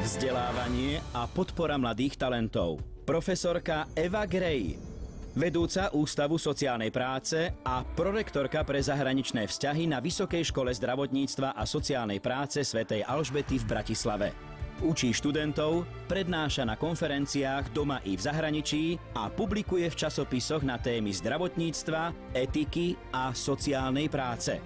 Vzdelávanie a podpora mladých talentov. Profesorka Eva Gray, vedúca Ústavu sociálnej práce a prorektorka pre zahraničné vzťahy na Vysokej škole zdravotníctva a sociálnej práce svätej Alžbety v Bratislave. Učí študentov, prednáša na konferenciách doma i v zahraničí a publikuje v časopisoch na témy zdravotníctva, etiky a sociálnej práce.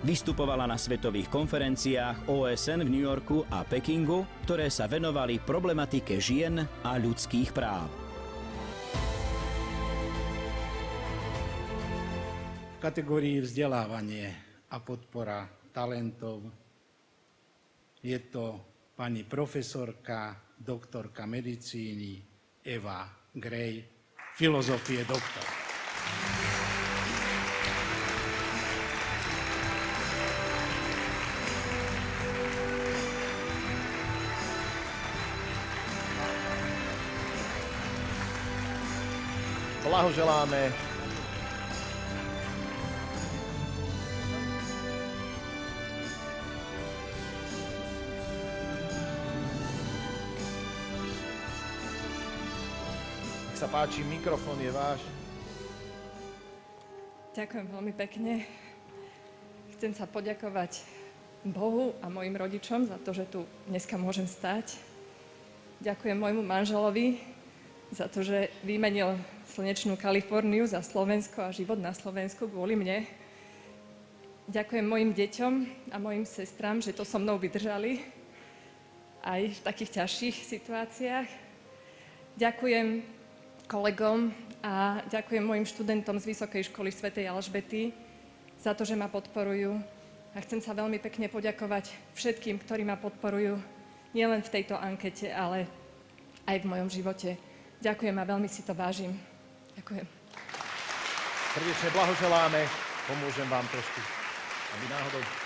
Vystupovala na svetových konferenciách OSN v New Yorku a Pekingu, ktoré sa venovali problematike žien a ľudských práv. V kategórii vzdelávanie a podpora talentov je to pani profesorka, doktorka medicíny Eva Gray, filozofie doktor. Blahoželáme. Nech sa páči, mikrofón je váš. Ďakujem veľmi pekne. Chcem sa poďakovať Bohu a mojim rodičom za to, že tu dneska môžem stať. Ďakujem môjmu manželovi za to, že vymenil slnečnú Kaliforniu za Slovensko a život na Slovensku kvôli mne. Ďakujem mojim deťom a mojim sestrám, že to so mnou vydržali aj v takých ťažších situáciách. Ďakujem kolegom a ďakujem mojim študentom z Vysokej školy svätej Alžbety za to, že ma podporujú. A chcem sa veľmi pekne poďakovať všetkým, ktorí ma podporujú nielen v tejto ankete, ale aj v mojom živote. Ďakujem a veľmi si to vážim. Ďakujem. Srdečne blahoželáme. Pomôžem vám trošku, aby náhodou